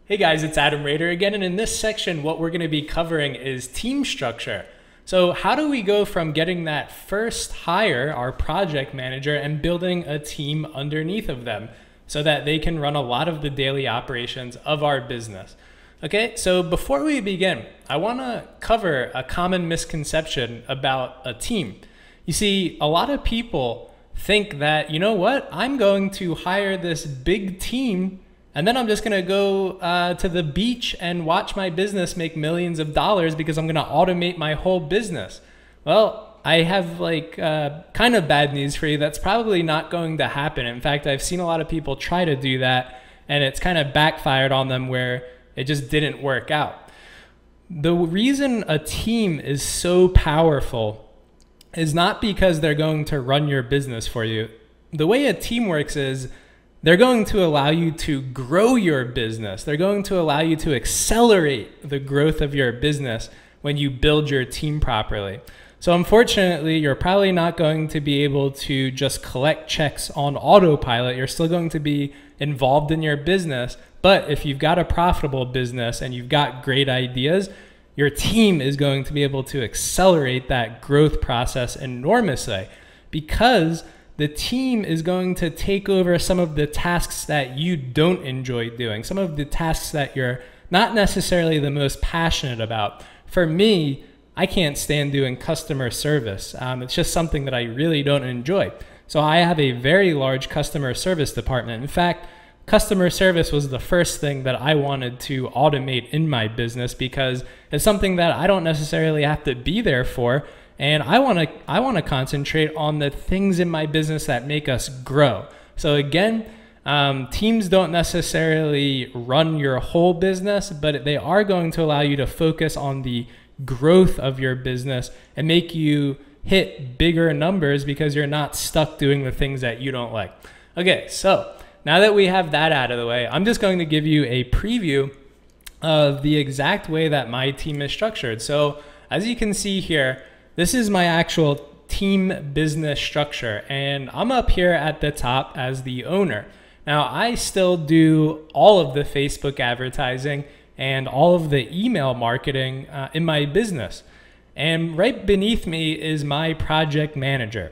Hey guys, it's Adam Rader again, and in this section, what we're going to be covering is team structure. So how do we go from getting that first hire, our project manager, and building a team underneath of them so that they can run a lot of the daily operations of our business? Okay, so before we begin, I want to cover a common misconception about a team. You see, a lot of people think that, you know what, I'm going to hire this big team and then I'm just going to go to the beach and watch my business make millions of dollars because I'm going to automate my whole business. Well, I have kind of bad news for you. That's probably not going to happen. In fact, I've seen a lot of people try to do that and it's kind of backfired on them where it just didn't work out. The reason a team is so powerful is not because they're going to run your business for you. The way a team works is they're going to allow you to grow your business. They're going to allow you to accelerate the growth of your business when you build your team properly. So unfortunately, you're probably not going to be able to just collect checks on autopilot. You're still going to be involved in your business. But if you've got a profitable business and you've got great ideas, your team is going to be able to accelerate that growth process enormously because the team is going to take over some of the tasks that you don't enjoy doing, some of the tasks that you're not necessarily the most passionate about. For me, I can't stand doing customer service. It's just something that I really don't enjoy. So I have a very large customer service department. In fact, customer service was the first thing that I wanted to automate in my business because it's something that I don't necessarily have to be there for. And I want to concentrate on the things in my business that make us grow. So again, teams don't necessarily run your whole business, but they are going to allow you to focus on the growth of your business and make you hit bigger numbers because you're not stuck doing the things that you don't like. Okay, so now that we have that out of the way, I'm just going to give you a preview of the exact way that my team is structured. So as you can see here, this is my actual team business structure, and I'm up here at the top as the owner. Now, I still do all of the Facebook advertising and all of the email marketing in my business. And right beneath me is my project manager.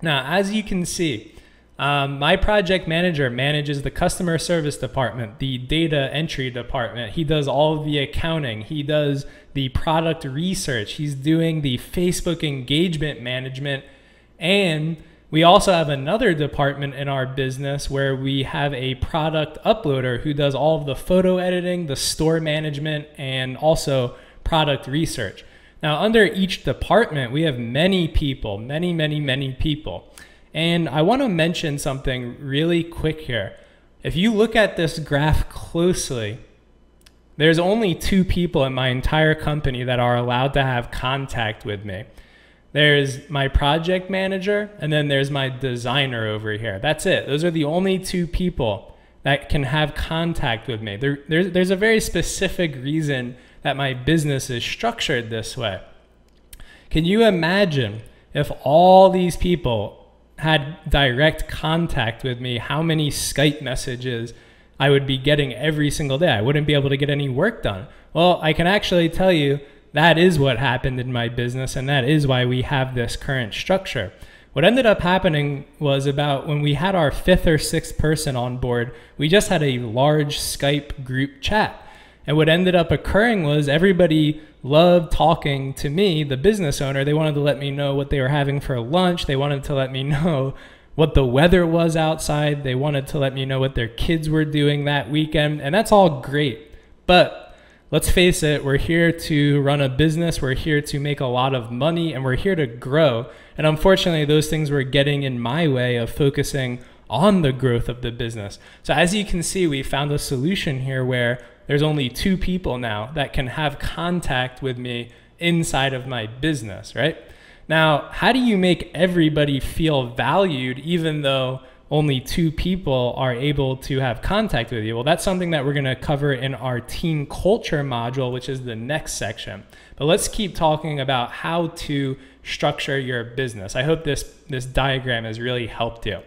Now, as you can see, my project manager manages the customer service department, the data entry department. He does all of the accounting. He does the product research. He's doing the Facebook engagement management. And we also have another department in our business where we have a product uploader who does all of the photo editing, the store management, and also product research. Now, under each department, we have many people, many people. And I want to mention something really quick here. If you look at this graph closely, there's only 2 people in my entire company that are allowed to have contact with me. There's my project manager, and then there's my designer over here. That's it. Those are the only 2 people that can have contact with me. There's a very specific reason that my business is structured this way. Can you imagine if all these people had direct contact with me, how many Skype messages I would be getting every single day? I wouldn't be able to get any work done. Well, I can actually tell you that is what happened in my business, and that is why we have this current structure. What ended up happening was about when we had our 5th or 6th person on board, we just had a large Skype group chat. And what ended up occurring was everybody loved talking to me, the business owner. They wanted to let me know what they were having for lunch. They wanted to let me know what the weather was outside. They wanted to let me know what their kids were doing that weekend. And that's all great. But let's face it, we're here to run a business. We're here to make a lot of money, and we're here to grow. And unfortunately, those things were getting in my way of focusing on the growth of the business. So as you can see, we found a solution here where there's only 2 people now that can have contact with me inside of my business, right? Now, how do you make everybody feel valued even though only 2 people are able to have contact with you? Well, that's something that we're going to cover in our team culture module, which is the next section. But let's keep talking about how to structure your business. I hope this diagram has really helped you.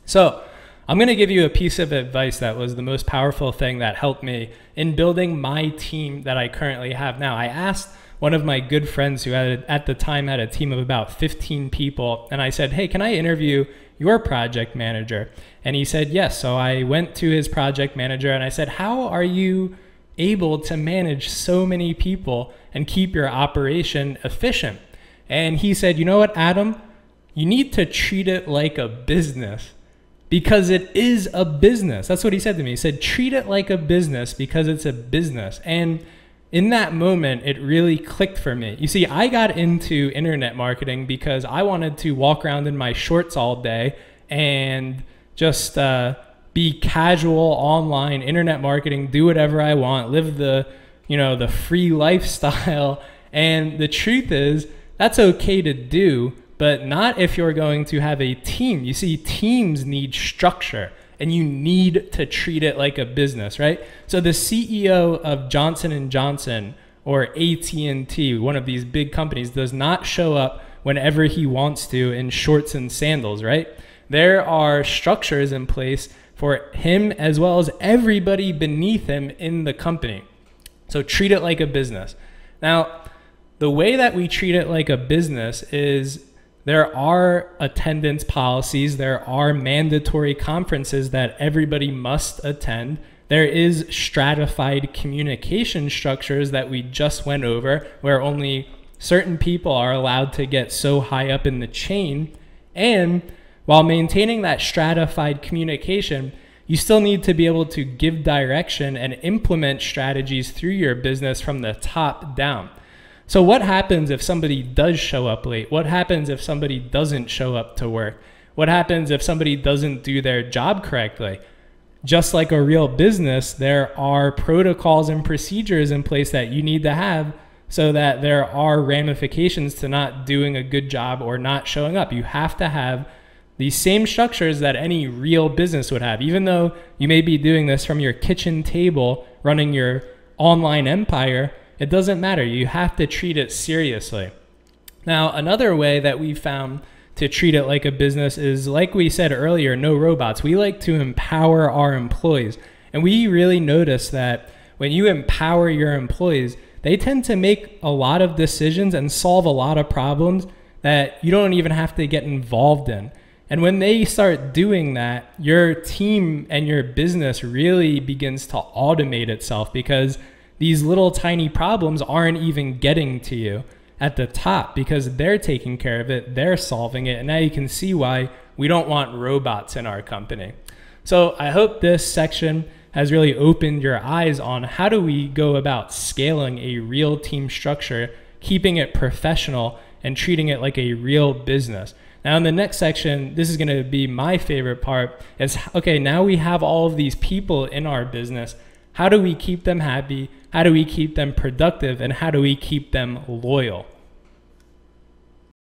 So I'm going to give you a piece of advice that was the most powerful thing that helped me in building my team that I currently have now. I asked one of my good friends who at the time had a team of about 15 people, and I said, hey, can I interview your project manager? And he said yes. So I went to his project manager and I said, how are you able to manage so many people and keep your operation efficient? And he said, you know what, Adam, you need to treat it like a business, because it is a business. That's what he said to me. He said, treat it like a business because it's a business. And in that moment, it really clicked for me. You see, I got into internet marketing because I wanted to walk around in my shorts all day and just be casual online internet marketing, do whatever I want, live the free lifestyle. And the truth is, that's okay to do, but not if you're going to have a team. You see, teams need structure, and you need to treat it like a business, right? So the CEO of Johnson & Johnson or AT&T, one of these big companies, does not show up whenever he wants to in shorts and sandals, right? There are structures in place for him as well as everybody beneath him in the company. So treat it like a business. Now, the way that we treat it like a business is there are attendance policies, there are mandatory conferences that everybody must attend. There is stratified communication structures that we just went over, where only certain people are allowed to get so high up in the chain. And while maintaining that stratified communication, you still need to be able to give direction and implement strategies through your business from the top down. So what happens if somebody does show up late? What happens if somebody doesn't show up to work? What happens if somebody doesn't do their job correctly? Just like a real business, there are protocols and procedures in place that you need to have so that there are ramifications to not doing a good job or not showing up. You have to have these same structures that any real business would have. Even though you may be doing this from your kitchen table, running your online empire, it doesn't matter. You have to treat it seriously. Now, another way that we found to treat it like a business is, like we said earlier, no robots. We like to empower our employees. And we really notice that when you empower your employees, they tend to make a lot of decisions and solve a lot of problems that you don't even have to get involved in. And when they start doing that, your team and your business really begins to automate itself, because these little tiny problems aren't even getting to you at the top because they're taking care of it, they're solving it. And now you can see why we don't want robots in our company. So I hope this section has really opened your eyes on how do we go about scaling a real team structure, keeping it professional and treating it like a real business. Now in the next section, this is going to be my favorite part, is okay, now we have all of these people in our business. How do we keep them happy? How do we keep them productive? And how do we keep them loyal?